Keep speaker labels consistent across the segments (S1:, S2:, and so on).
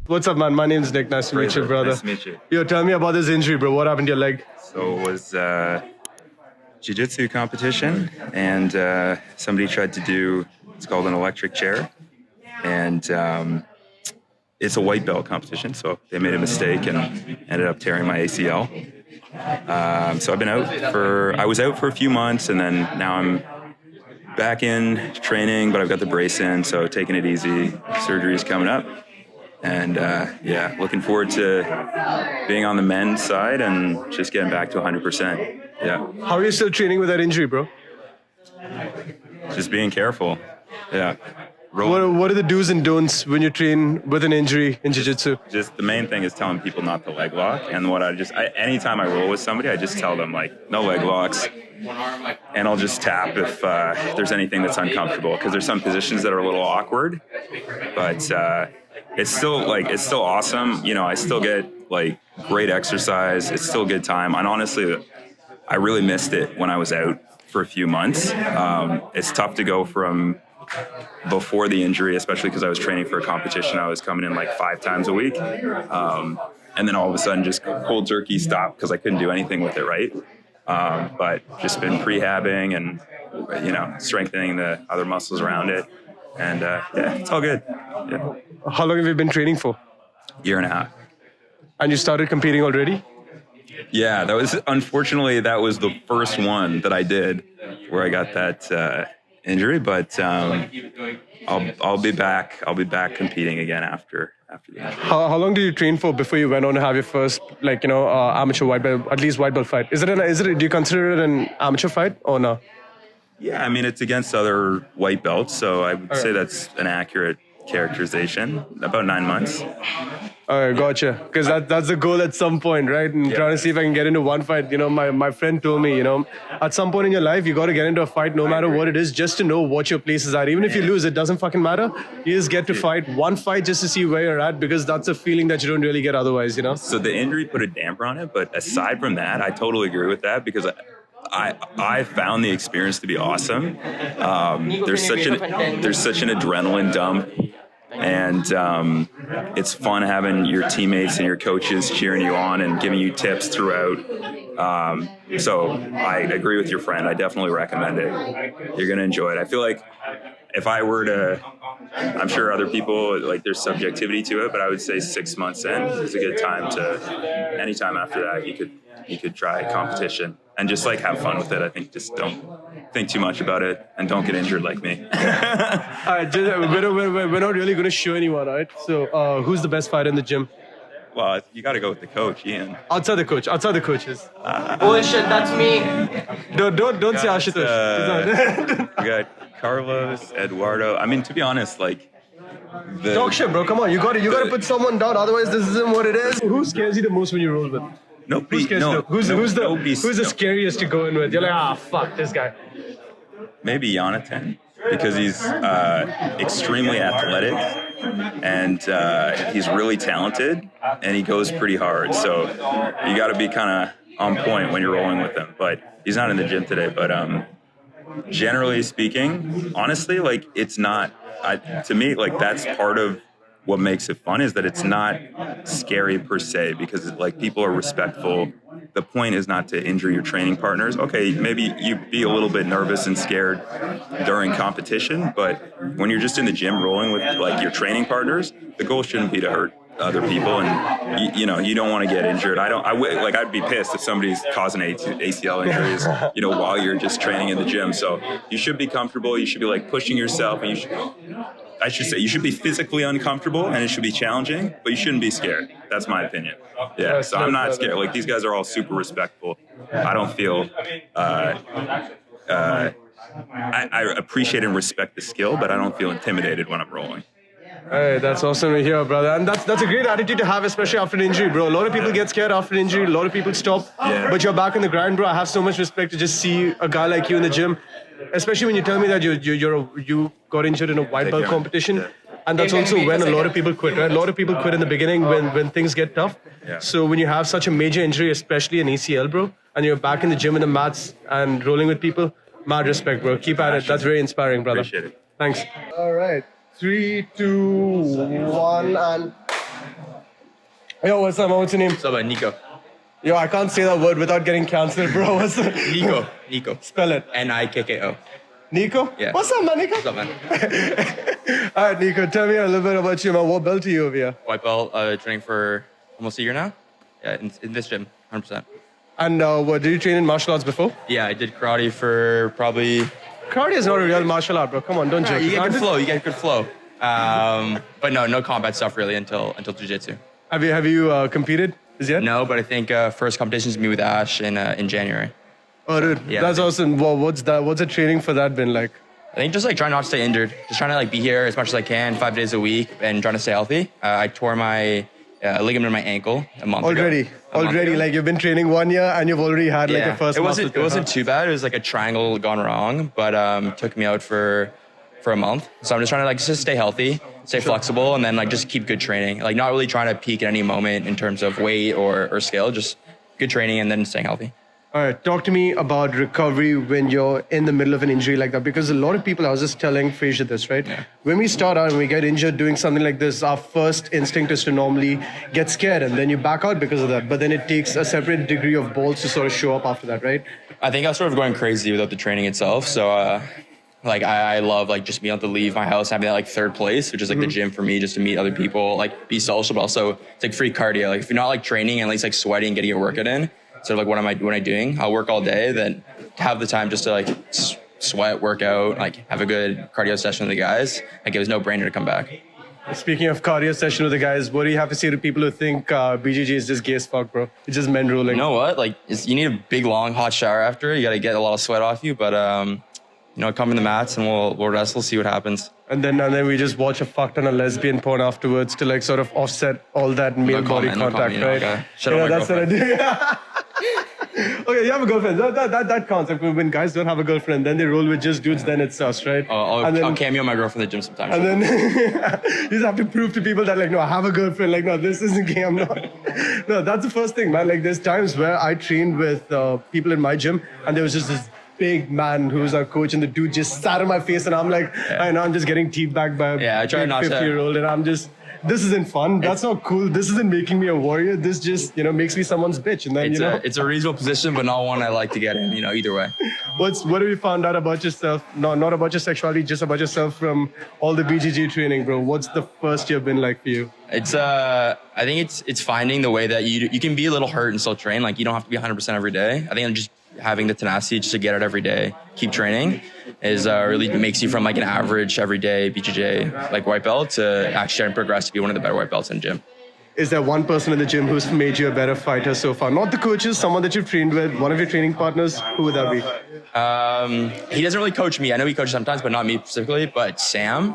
S1: What's up, man? My name's Nick. Nice to meet you, brother.
S2: Nice to meet you.
S1: Yo, tell me about this injury, bro. What happened to your leg?
S2: So it was Jiu-Jitsu competition, and somebody tried to do, it's called an electric chair, and it's a white belt competition, so they made a mistake and ended up tearing my ACL. So I was out for a few months, and then now I'm back in training, but I've got the brace in, so taking it easy. Surgery's coming up. And looking forward to being on the men's side and just getting back to 100%. Yeah.
S1: How are you still training with that injury, bro?
S2: Just being careful. Yeah.
S1: What are the do's and don'ts when you train with an injury in jiu-jitsu?
S2: Just the main thing is telling people not to leg lock. And anytime I roll with somebody, I just tell them, like, no leg locks. And I'll just tap if there's anything that's uncomfortable. Because there's some positions that are a little awkward. But it's still awesome. You know, I still get, like, great exercise. It's still a good time. And honestly, I really missed it when I was out for a few months. It's tough to go from before the injury, especially because I was training for a competition. I was coming in like 5 times a week. And then all of a sudden just cold turkey stopped because I couldn't do anything with it, right? But just been prehabbing and, you know, strengthening the other muscles around it. And it's all good. Yeah.
S1: How long have you been training for?
S2: Year and a half.
S1: And you started competing already?
S2: Yeah, unfortunately, that was the first one that I did where I got that injury, but I'll be back. I'll be back competing again after the injury.
S1: How long did you train for before you went on to have your first, amateur white belt, at least white belt fight? Do you consider it an amateur fight or no?
S2: Yeah, I mean, it's against other white belts, so I would say that's an accurate characterization. About 9 months.
S1: All right, gotcha. Because that's the goal at some point, right? And trying to see if I can get into one fight. You know, my friend told me, at some point in your life, you got to get into a fight no matter what it is, just to know what your places are. Even if you lose, it doesn't fucking matter. You just get to fight one fight just to see where you're at, because that's a feeling that you don't really get otherwise,
S2: So the injury put a damper on it, but aside from that, I totally agree with that, because I found the experience to be awesome. There's such an adrenaline dump. And it's fun having your teammates and your coaches cheering you on and giving you tips throughout. So I agree with your friend. I definitely recommend it. You're going to enjoy it. I feel like if I were to, I'm sure other people, like, there's subjectivity to it, but I would say 6 months in is a good time to, anytime after that, you could try competition and just, like, have fun with it. I think just don't think too much about it and don't get injured like me.
S1: All right, we're not really going to show anyone, right? So who's the best fighter in the gym?
S2: Well, you got to go with the coach, Ian.
S1: Outside the coaches.
S3: Bullshit, that's me.
S1: Don't say Ashutosh.
S2: We got Carlos, Eduardo. I mean, to be honest, like,
S1: talk shit, bro. Come on, you got to put someone down. Otherwise, this isn't what it is. Who scares you the most when you roll with? Who's the scariest to go in with? You're like, fuck this guy.
S2: Maybe Jonathan, because he's extremely athletic and he's really talented and he goes pretty hard. So you got to be kind of on point when you're rolling with him. But he's not in the gym today. But generally speaking, honestly, like, it's not. To me, like, that's part of what makes it fun, is that it's not scary per se, because, like, people are respectful. The point is not to injure your training partners. Okay, maybe you be a little bit nervous and scared during competition, but when you're just in the gym rolling with, like, your training partners, the goal shouldn't be to hurt other people, and you don't want to get injured. I'd be pissed if somebody's causing ACL injuries, while you're just training in the gym. So you should be comfortable. You should be, like, pushing yourself, and you should be physically uncomfortable, and it should be challenging, but you shouldn't be scared. That's my opinion. Yeah, so I'm not scared. Like, these guys are all super respectful. I don't feel. I appreciate and respect the skill, but I don't feel intimidated when I'm rolling.
S1: Hey, that's awesome to hear, brother. And that's a great attitude to have, especially after an injury, bro. A lot of people get scared after an injury. A lot of people stop.
S2: Yeah.
S1: But you're back in the grind, bro. I have so much respect to just see a guy like you in the gym, especially when you tell me that you got injured in a white belt competition. Yeah. And that's also when a lot of people quit, right? A lot of people quit in the beginning when things get tough.
S2: Yeah.
S1: So when you have such a major injury, especially an ACL, bro, and you're back in the gym in the mats and rolling with people, mad respect, bro. Keep at it. That's very inspiring, brother.
S2: Appreciate it.
S1: Thanks. All right. 3, 2, 1, and Yo, what's up, man? What's your name?
S4: What's up, Nico?
S1: Yo, I can't say that word without getting cancelled, bro. What's the...
S4: Nico.
S1: Spell it.
S4: Nikko.
S1: Nico?
S4: Yeah.
S1: What's up, man, Nico?
S4: What's up, man?
S1: All right, Nico, tell me a little bit about you, man. What belt are you over here?
S4: White belt, training for almost a year now. Yeah, in this gym, 100%.
S1: And what, did you train in martial arts before?
S4: Yeah, I did karate for probably...
S1: Karate is not a real martial art, bro. Come on, don't joke.
S4: You get good flow. But no combat stuff really until jiu-jitsu.
S1: Have you competed as yet?
S4: No, but I think first competition is me with Ash in January.
S1: Oh, dude,
S4: Yeah.
S1: that's awesome. Well, what's the training for that been like?
S4: I think just like trying not to stay injured. Just trying to like be here as much as I can, 5 days a week, and trying to stay healthy. I tore my ligament in my ankle a month ago.
S1: Already, like you've been training 1 year and you've already had like a first.
S4: It wasn't too bad. It was like a triangle gone wrong, but took me out for a month. So I'm just trying to like just stay healthy, stay flexible, and then like just keep good training. Like not really trying to peak at any moment in terms of weight or skill. Just good training and then staying healthy.
S1: All right, talk to me about recovery when you're in the middle of an injury like that. Because a lot of people, I was just telling Fraser this, right? Yeah. When we start out and we get injured doing something like this, our first instinct is to normally get scared and then you back out because of that. But then it takes a separate degree of balls to sort of show up after that, right?
S4: I think I was sort of going crazy without the training itself. So like I love like just being able to leave my house, having that like third place, which is like the gym for me, just to meet other people, like be social, but also it's like free cardio. Like if you're not like training, at least like sweating, getting your workout in. So like what am I doing? I'll work all day, then have the time just to like sweat, work out, like have a good cardio session with the guys. Like it was no brainer to come back.
S1: Speaking of cardio session with the guys, what do you have to say to people who think BJJ is just gay as fuck, bro? It's just men rolling.
S4: You know what? Like you need a big long hot shower after. You got to get a lot of sweat off you, but come in the mats and we'll wrestle, see what happens.
S1: And then we just watch a fuck ton of lesbian porn afterwards to like sort of offset all that male body contact, right?
S4: Okay. Shut up, my
S1: that's
S4: girlfriend.
S1: what I do. Okay, you have a girlfriend. That counts. Like when guys don't have a girlfriend, then they roll with just dudes, then it's us, right?
S4: I'll cameo my girlfriend at the gym sometimes.
S1: And then you just have to prove to people that like, no, I have a girlfriend. Like, no, this isn't gay. I'm not. No, that's the first thing, man. Like there's times where I trained with people in my gym and there was just this big man who was our coach and the dude just sat on my face and I'm like, I know I'm just getting teabagged by a
S4: I try
S1: big
S4: not to.
S1: 50-year-old and I'm just, this isn't fun. That's not cool. This isn't making me a warrior. This just, makes me someone's bitch. And then,
S4: it's a reasonable position, but not one I like to get in, either way.
S1: what have you found out about yourself? No, not about your sexuality, just about yourself from all the BJJ training, bro. What's the first year been like for you?
S4: It's I think it's finding the way that you can be a little hurt and still train. Like you don't have to be 100% every day. I think I'm just having the tenacity just to get it every day, keep training, is really makes you from like an average everyday BJJ like white belt to actually try and progress to be one of the better white belts in the gym.
S1: Is there one person in the gym who's made you a better fighter so far? Not the coaches, someone that you've trained with, one of your training partners. Who would that be?
S4: He doesn't really coach me. I know he coaches sometimes, but not me specifically. But Sam,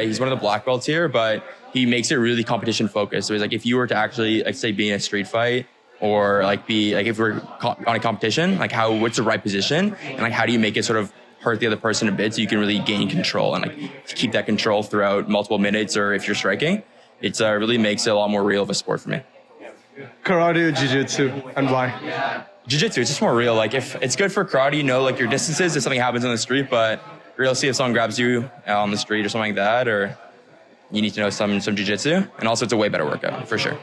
S4: he's one of the black belts here, but he makes it really competition focused. So he's like, if you were to actually, like, say, be in a street fight or like be like if we're on a competition, like what's the right position and like how do you make it sort of hurt the other person a bit so you can really gain control and like keep that control throughout multiple minutes or if you're striking. It's really makes it a lot more real of a sport for me.
S1: Karate or jiu-jitsu, and why?
S4: Jiu-jitsu, it's just more real. Like if it's good for karate, like your distances if something happens on the street, but real see if someone grabs you on the street or something like that, or you need to know some jiu-jitsu, and also it's a way better workout for sure.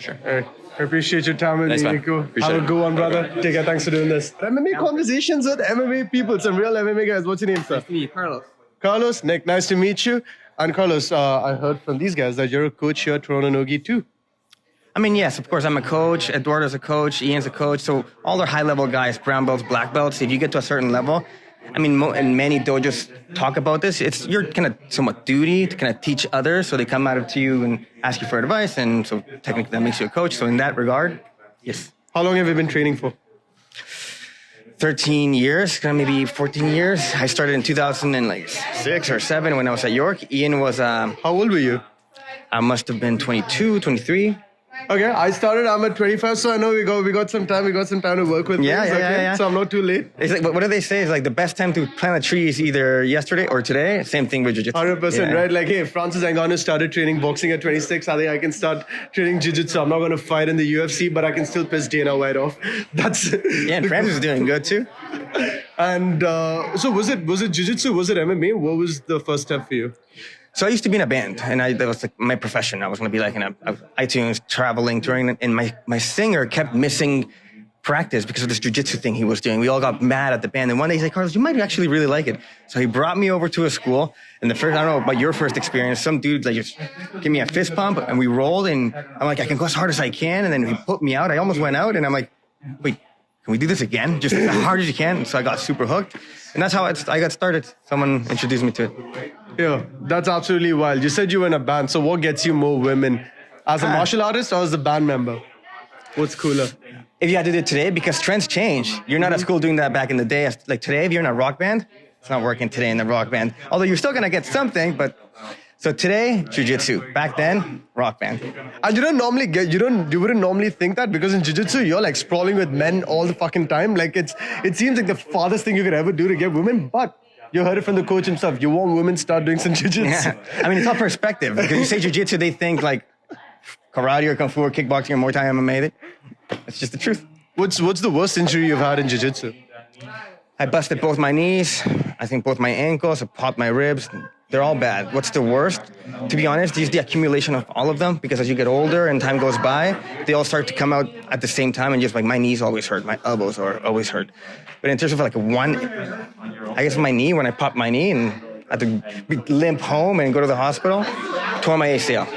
S1: All right. I appreciate your time with me, Nico. Have a good one, brother. Take care. Thanks for doing this. MMA conversations with MMA people. Some real MMA guys. What's your name, sir?
S3: Nice to meet you, Carlos.
S1: Carlos. Nick, nice to meet you. And Carlos, I heard from these guys that you're a coach here at Toronto NoGi too.
S5: I mean, yes, of course, I'm a coach. Eduardo's a coach. Ian's a coach. So all the high-level guys, brown belts, black belts, if you get to a certain level, I mean, and many dojos talk about this. It's your kind of somewhat duty to kind of teach others. So they come out to you and ask you for advice. And so technically that makes you a coach. So in that regard, yes.
S1: How long have you been training for?
S5: 13 years, maybe 14 years. I started in 2006 or 7 when I was at York. Ian was...
S1: How old were you?
S5: I must have been 22, 23.
S1: Okay, I'm at 25, so I know we got some time. We got some time to work with.
S5: Yeah.
S1: So I'm not too late.
S5: It's like, what do they say? It's like the best time to plant a tree is either yesterday or today. Same thing with jiu-jitsu.
S1: 100%, right? Like, hey, Francis Ngannou started training boxing at 26. I think I can start training jiu-jitsu. I'm not going to fight in the UFC, but I can still piss Dana White off. That's...
S5: Yeah, and Francis is doing good too.
S1: And so was it jiu-jitsu? Was it MMA? What was the first step for you?
S5: So I used to be in a band, and that was like my profession. I was going to be like in a iTunes, traveling, touring, and my singer kept missing practice because of this jiu-jitsu thing he was doing. We all got mad at the band, and one day he's like, Carlos, you might actually really like it. So he brought me over to a school, and I don't know about your first experience, some dude like just give me a fist pump, and we rolled, and I'm like, I can go as hard as I can, and then he put me out. I almost went out, and I'm like, wait, can we do this again? Just as hard as you can. So I got super hooked, and that's how I got started. Someone introduced me to it.
S1: Yeah, that's absolutely wild. You said you were in a band, so what gets you more women? As a martial artist or as a band member? What's cooler?
S5: If you had to do it today, because trends change. You're not at school doing that back in the day. Like today, if you're in a rock band, it's not working today in the rock band. Although you're still gonna get something, but so today, jiu-jitsu. Back then, rock band.
S1: And you wouldn't normally think that because in jiu-jitsu, you're like sprawling with men all the fucking time. Like it seems like the farthest thing you could ever do to get women, but you heard it from the coach himself. You want women to start doing some jiu-jitsu.
S5: Yeah. I mean, it's all perspective. Because you say jiu-jitsu, they think like karate or kung fu or kickboxing or Muay Thai MMA. It's just the truth.
S1: What's the worst injury you've had in jiu-jitsu?
S5: I busted both my knees. I think both my ankles. I popped my ribs. They're all bad. What's the worst? To be honest, is the accumulation of all of them. Because as you get older and time goes by, they all start to come out at the same time. And just like my knees always hurt. My elbows are always hurt. But in terms of like I guess my knee, when I popped my knee and I had to limp home and go to the hospital, tore my ACL.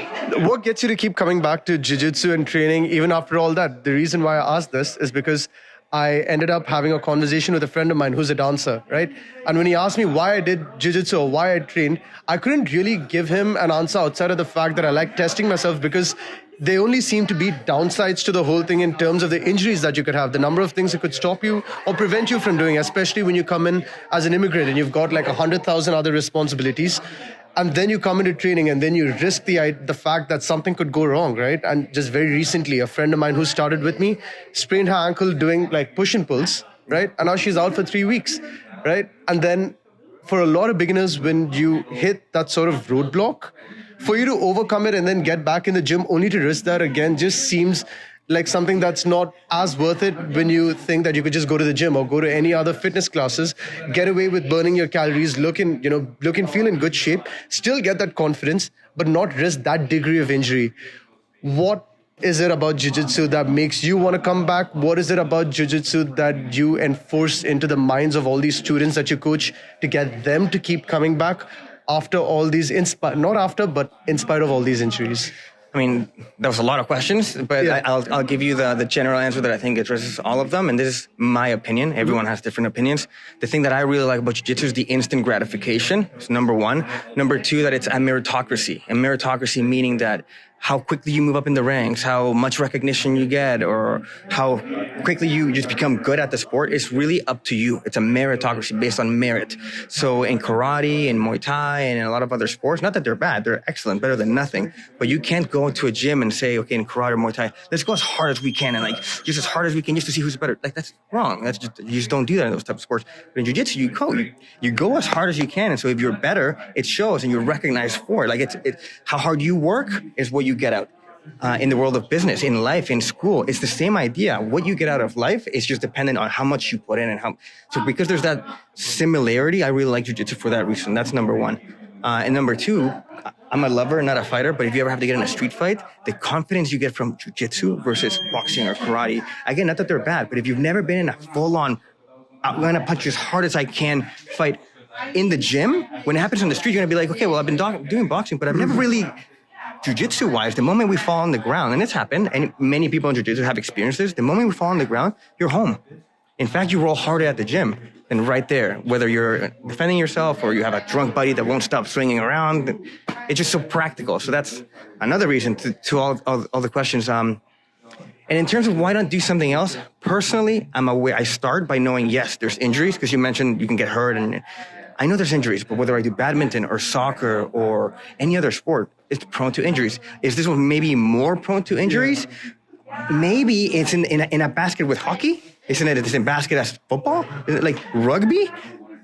S1: What gets you to keep coming back to jiu-jitsu and training even after all that? The reason why I asked this is because I ended up having a conversation with a friend of mine who's a dancer, right? And when he asked me why I did jiu-jitsu or why I trained, I couldn't really give him an answer outside of the fact that I like testing myself because they only seem to be downsides to the whole thing in terms of the injuries that you could have, the number of things that could stop you or prevent you from doing, especially when you come in as an immigrant and you've got like 100,000 other responsibilities. And then you come into training and then you risk the fact that something could go wrong, right? And just very recently, a friend of mine who started with me sprained her ankle doing like push and pulls, right? And now she's out for 3 weeks, right? And then for a lot of beginners, when you hit that sort of roadblock, for you to overcome it and then get back in the gym only to risk that again just seems like something that's not as worth it when you think that you could just go to the gym or go to any other fitness classes, get away with burning your calories, feel in good shape, still get that confidence, but not risk that degree of injury. What is it about jiu-jitsu that makes you want to come back? What is it about jiu-jitsu that you enforce into the minds of all these students that you coach to get them to keep coming back after all these, not after, but in spite of all these injuries?
S5: I mean, that was a lot of questions, but yeah. I'll give you the general answer that I think addresses all of them. And this is my opinion. Everyone has different opinions. The thing that I really like about jiu-jitsu is the instant gratification. It's number one. Number two, that it's a meritocracy. And meritocracy meaning that how quickly you move up in the ranks, how much recognition you get, or how quickly you just become good at the sport. It's really up to you. It's a meritocracy based on merit. So in karate, in Muay Thai, and in a lot of other sports, not that they're bad, they're excellent, better than nothing. But you can't go to a gym and say, okay, in karate or Muay Thai, let's go as hard as we can and like just as hard as we can just to see who's better. Like that's wrong. You just don't do that in those types of sports. But in jiu-jitsu, you go as hard as you can. And so if you're better, it shows and you're recognized for it. Like it's how hard you work is what you get out. In the world of business, in life, in school, it's the same idea. What you get out of life is just dependent on how much you put in and how. So because there's that similarity, I really like jiu-jitsu for that reason. That's number one. And number two, I'm a lover, not a fighter, but if you ever have to get in a street fight, the confidence you get from jiu-jitsu versus boxing or karate, again, not that they're bad, but if you've never been in a full-on, I'm going to punch you as hard as I can fight in the gym, when it happens on the street, you're going to be like, okay, well, I've been doing boxing, but I've never really... Jiu-jitsu wise, the moment we fall on the ground, and it's happened, and many people in jiu-jitsu have experienced this, the moment we fall on the ground, you're home. In fact, you roll harder at the gym than right there, whether you're defending yourself or you have a drunk buddy that won't stop swinging around. It's just so practical. So that's another reason to all the questions. And in terms of why not do something else, personally, I'm aware. I start by knowing, yes, there's injuries, because you mentioned you can get hurt, and I know there's injuries, but whether I do badminton or soccer or any other sport, it's prone to injuries. Is this one maybe more prone to injuries? Yeah. Maybe it's in a basket with hockey. Isn't it? It's in basket as football? Is it like rugby?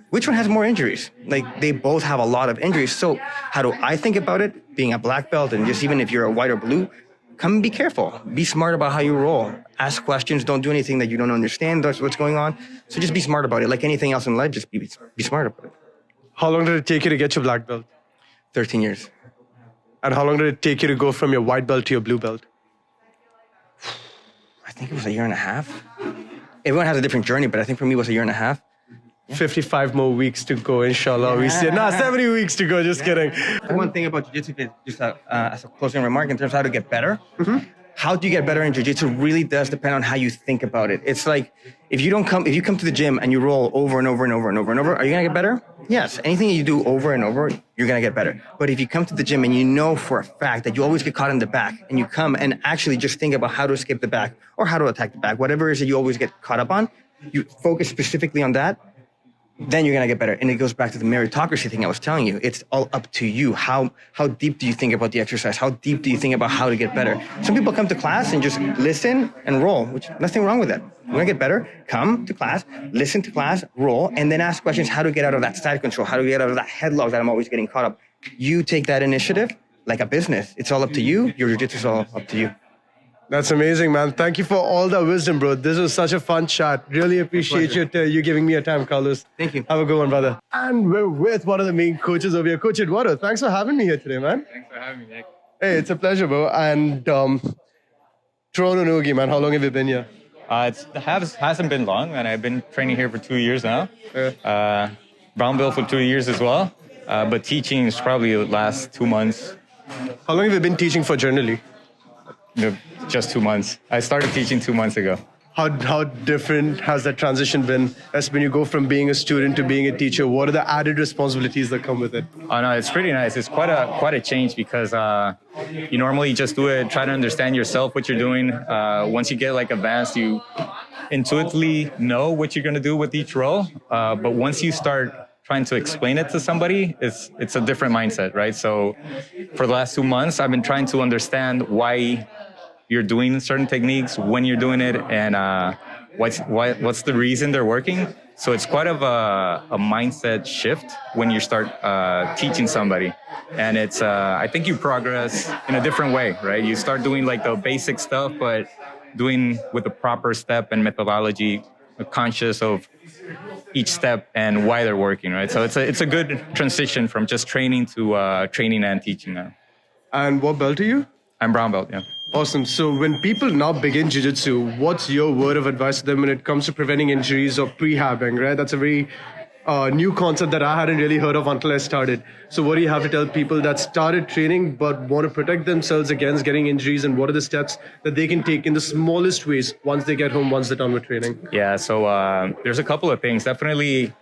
S5: Which one has more injuries? Like they both have a lot of injuries. So how do I think about it? Being a black belt, and just even if you're a white or blue, come and be careful. Be smart about how you roll. Ask questions. Don't do anything that you don't understand. That's what's going on. So just be smart about it. Like anything else in life, just be smart about it.
S1: How long did it take you to get your black belt?
S5: 13 years.
S1: And how long did it take you to go from your white belt to your blue belt?
S5: I think it was a year and a half. Everyone has a different journey, but I think for me it was a year and a half.
S1: 55 more weeks to go, inshallah. We say, 70 weeks to go. Just kidding.
S5: One thing about jiu-jitsu, just as a closing remark in terms of how to get better, how do you get better in jiu-jitsu really does depend on how you think about it. It's like if you come to the gym and you roll over and over and over and over and over, are you gonna get better? Yes. Anything you do over and over, you're gonna get better. But if you come to the gym and you know for a fact that you always get caught in the back, and you come and actually just think about how to escape the back or how to attack the back, whatever it is that you always get caught up on, you focus specifically on that, then you're gonna get better. And it goes back to the meritocracy thing I was telling you. It's all up to you. How deep do you think about the exercise? How deep do you think about how to get better? Some people come to class and just listen and roll, which nothing wrong with that. You wanna get better? Come to class, listen to class, roll, and then ask questions how to get out of that side control, how to get out of that headlock that I'm always getting caught up. You take that initiative like a business. It's all up to you. Your jiu-jitsu is all up to you.
S1: That's amazing, man. Thank you for all the wisdom, bro. This was such a fun chat. Really appreciate you giving me your time, Carlos.
S5: Thank you.
S1: Have a good one, brother. And we're with one of the main coaches over here, Coach Eduardo. Thanks for having me here today, man.
S6: Thanks for having me, Nick.
S1: Hey, it's a pleasure, bro. And Toronto NoGi, man. How long have you been here?
S6: It hasn't been long, and I've been training here for 2 years now. Brown belt for 2 years as well, but teaching is probably the last 2 months.
S1: How long have you been teaching for generally?
S6: Just 2 months. I started teaching 2 months ago.
S1: How different has that transition been as when you go from being a student to being a teacher? What are the added responsibilities that come with it?
S6: Oh no, it's pretty nice. It's quite a change because you normally just do it, try to understand yourself, what you're doing. Once you get like advanced, you intuitively know what you're gonna do with each roll. But once you start trying to explain it to somebody, it's a different mindset, right? So for the last 2 months, I've been trying to understand why you're doing certain techniques, when you're doing it, and what's the reason they're working. So it's quite of a mindset shift when you start teaching somebody. And it's I think you progress in a different way, right? You start doing like the basic stuff, but doing with the proper step and methodology, conscious of each step and why they're working, right? So it's a good transition from just training to training and teaching now.
S1: And what belt are you?
S6: I'm brown belt, yeah.
S1: Awesome. So when people now begin jiu-jitsu, what's your word of advice to them when it comes to preventing injuries or prehabbing, right? That's a very new concept that I hadn't really heard of until I started. So what do you have to tell people that started training but want to protect themselves against getting injuries, and what are the steps that they can take in the smallest ways once they get home, once they're done with training?
S6: Yeah, so there's a couple of things. Definitely,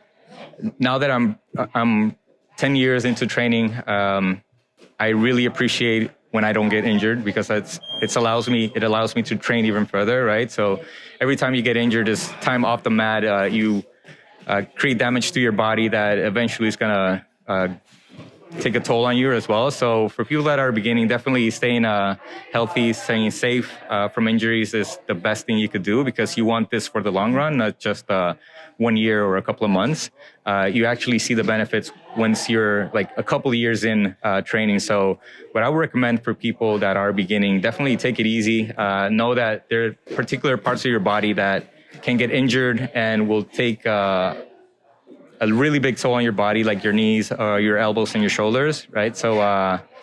S6: now that I'm 10 years into training, I really appreciate when I don't get injured, because it allows me to train even further, right? So every time you get injured, is time off the mat, you create damage to your body that eventually is gonna take a toll on you as well. So for people that are beginning, definitely staying healthy, staying safe from injuries is the best thing you could do, because you want this for the long run, not just 1 year or a couple of months. You actually see the benefits once you're like a couple of years in training. So what I would recommend for people that are beginning, definitely take it easy. Know that there are particular parts of your body that can get injured and will take a really big toll on your body, like your knees, your elbows, and your shoulders, right? So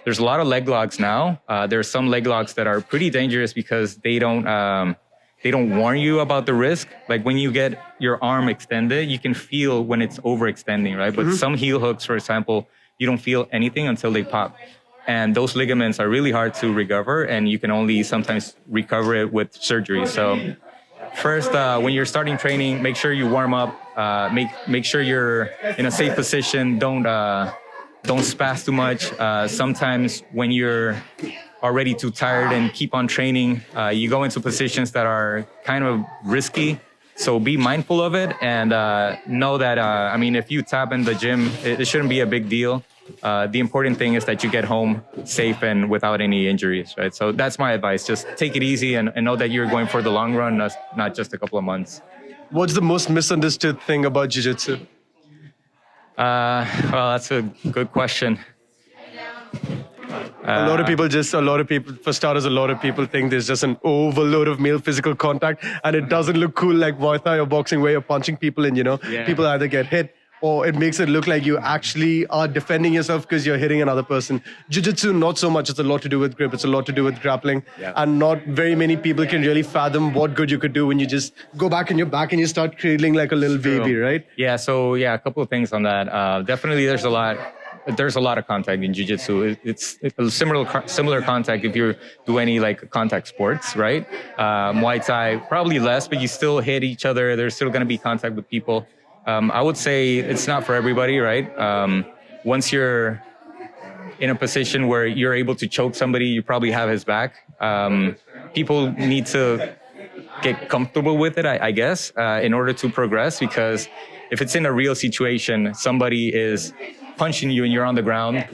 S6: there's a lot of leg locks now. There are some leg locks that are pretty dangerous because they don't warn you about the risk. Like when you get your arm extended, you can feel when it's overextending, right? But some heel hooks, for example, you don't feel anything until they pop. And those ligaments are really hard to recover, and you can only sometimes recover it with surgery. So first, when you're starting training, make sure you warm up. Make sure you're in a safe position. Don't spaz too much. Sometimes when you're already too tired and keep on training, you go into positions that are kind of risky. So be mindful of it, and know that, if you tap in the gym, it shouldn't be a big deal. The important thing is that you get home safe and without any injuries, right? So that's my advice. Just take it easy and know that you're going for the long run, not just a couple of months.
S1: What's the most misunderstood thing about jiu-jitsu?
S6: Well, that's a good question.
S1: A lot of people, for starters, a lot of people think there's just an overload of male physical contact, and it doesn't look cool like Muay Thai or boxing where you're punching people and, people either get hit or it makes it look like you actually are defending yourself because you're hitting another person. Jiu-Jitsu, not so much. It's a lot to do with grip. It's a lot to do with grappling.
S6: Yeah.
S1: And not very many people can really fathom what good you could do when you just go back on your back and you start cradling like a little baby, right?
S6: Yeah, so a couple of things on that. Definitely there's a lot of contact in jiu-jitsu. It's a similar contact if you do any like contact sports, right? Muay Thai, probably less, but you still hit each other. There's still going to be contact with people. I would say it's not for everybody, right? Once you're in a position where you're able to choke somebody, you probably have his back. People need to get comfortable with it, I guess, in order to progress, because if it's in a real situation, somebody is punching you and you're on the ground,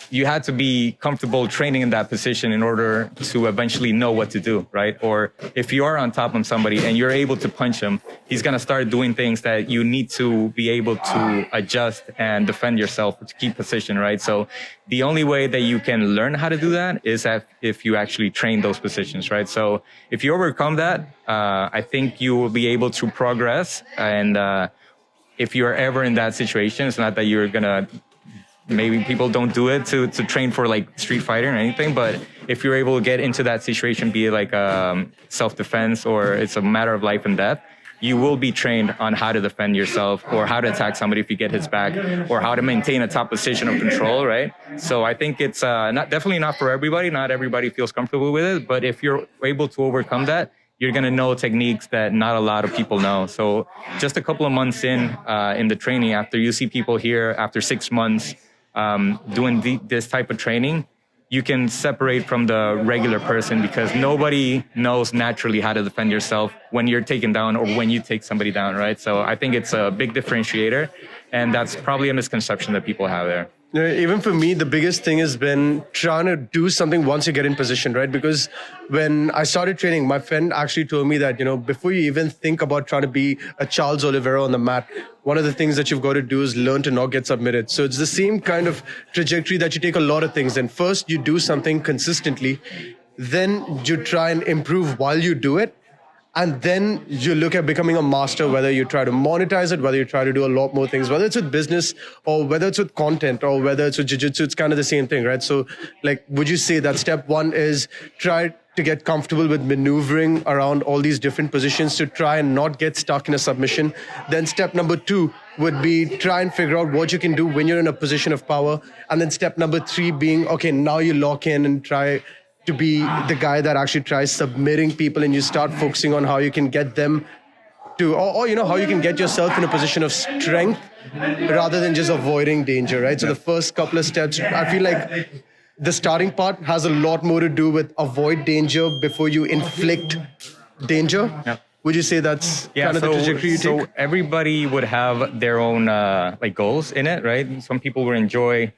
S6: you had to be comfortable training in that position in order to eventually know what to do, right? Or if you are on top of somebody and you're able to punch him, he's going to start doing things that you need to be able to adjust and defend yourself to keep position, right? So the only way that you can learn how to do that is if you actually train those positions, right? So if you overcome that, I think you will be able to progress. And if you're ever in that situation, it's not that you're going to, maybe people don't do it to train for like street fighting or anything, but if you're able to get into that situation, be it like self-defense or it's a matter of life and death, you will be trained on how to defend yourself or how to attack somebody if you get his back or how to maintain a top position of control, right? So I think it's definitely not for everybody. Not everybody feels comfortable with it, but if you're able to overcome that, you're going to know techniques that not a lot of people know. So just a couple of months in the training, after you see people here after 6 months, doing this type of training, you can separate from the regular person because nobody knows naturally how to defend yourself when you're taken down or when you take somebody down, right? So I think it's a big differentiator, and that's probably a misconception that people have there.
S1: Even for me, the biggest thing has been trying to do something once you get in position, right? Because when I started training, my friend actually told me that, before you even think about trying to be a Charles Oliveira on the mat, one of the things that you've got to do is learn to not get submitted. So it's the same kind of trajectory that you take a lot of things. And first you do something consistently, then you try and improve while you do it. And then you look at becoming a master, whether you try to monetize it, whether you try to do a lot more things, whether it's with business or whether it's with content or whether it's with jiu-jitsu, it's kind of the same thing, right? So like, would you say that step one is try to get comfortable with maneuvering around all these different positions to try and not get stuck in a submission? Then step number two would be try and figure out what you can do when you're in a position of power. And then step number three being, okay, now you lock in and try to be the guy that actually tries submitting people, and you start focusing on how you can get them to, or how you can get yourself in a position of strength rather than just avoiding danger, right? So the first couple of steps, I feel like the starting part has a lot more to do with avoid danger before you inflict danger.
S6: Yeah.
S1: Would you say that's kind of the trajectory you take?
S6: So everybody would have their own like goals in it, right? Some people will enjoy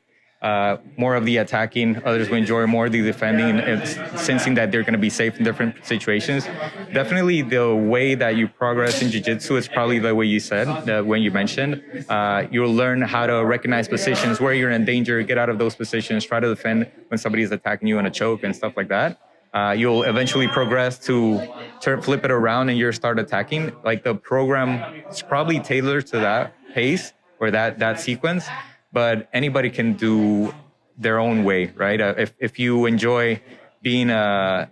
S6: more of the attacking, others will enjoy more of the defending and sensing that they're going to be safe in different situations. Definitely the way that you progress in jiu-jitsu is probably the way you said, when you mentioned. You'll learn how to recognize positions where you're in danger, get out of those positions, try to defend when somebody is attacking you in a choke and stuff like that. You'll eventually progress to flip it around and you start attacking. Like the program is probably tailored to that pace or that sequence. But anybody can do their own way, right? If you enjoy being try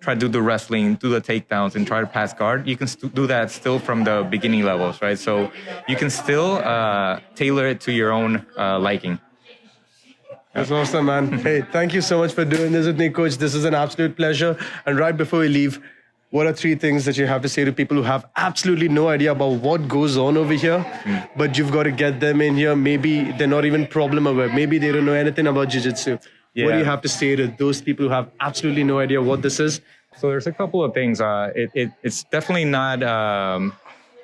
S6: to do the wrestling, do the takedowns, and try to pass guard, you can do that still from the beginning levels, right? So you can still tailor it to your own liking.
S1: That's awesome, man. Hey, thank you so much for doing this with me, Coach. This is an absolute pleasure. And right before we leave, what are 3 things that you have to say to people who have absolutely no idea about what goes on over here, but you've got to get them in here? Maybe they're not even problem aware. Maybe they don't know anything about jiu-jitsu.
S6: Yeah.
S1: What do you have to say to those people who have absolutely no idea what this is?
S6: So there's a couple of things. It's definitely not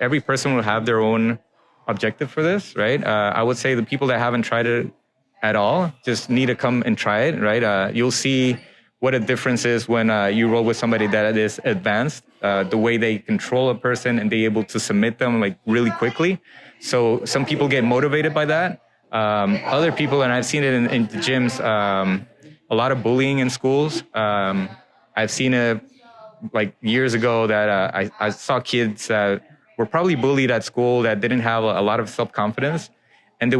S6: every person will have their own objective for this, right? I would say the people that haven't tried it at all just need to come and try it, right? You'll see what a difference is when you roll with somebody that is advanced, the way they control a person and they're able to submit them like really quickly. So some people get motivated by that. other people, and I've seen it in the gyms, a lot of bullying in schools. I've seen it like years ago that I saw kids that were probably bullied at school that didn't have a lot of self-confidence, and they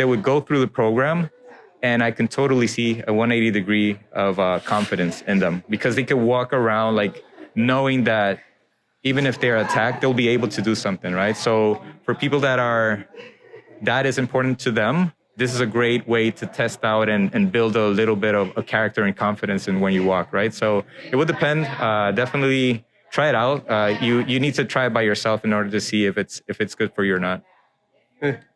S6: would go through the program, and I can totally see a 180 degree of confidence in them because they could walk around like knowing that even if they're attacked, they'll be able to do something, right? So for people that is important to them, this is a great way to test out and build a little bit of a character and confidence in when you walk, right? So it would depend. Definitely try it out. You need to try it by yourself in order to see if it's good for you or not.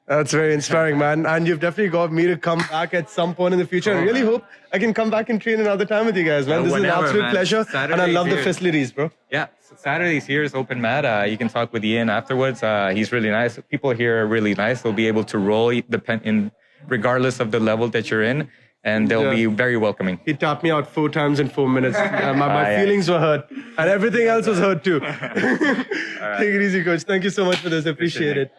S1: That's very inspiring, man. And you've definitely got me to come back at some point in the future. I really hope I can come back and train another time with you guys, man. This is an absolute pleasure. And I love the facilities, bro.
S6: Yeah, Saturdays here is open mat. You can talk with Ian afterwards. He's really nice. People here are really nice. They'll be able to roll regardless of the level that you're in. And they'll be very welcoming.
S1: He tapped me out 4 times in 4 minutes. My feelings were hurt. And everything else was hurt too. Take it easy, coach. Thank you so much for this. Appreciate it.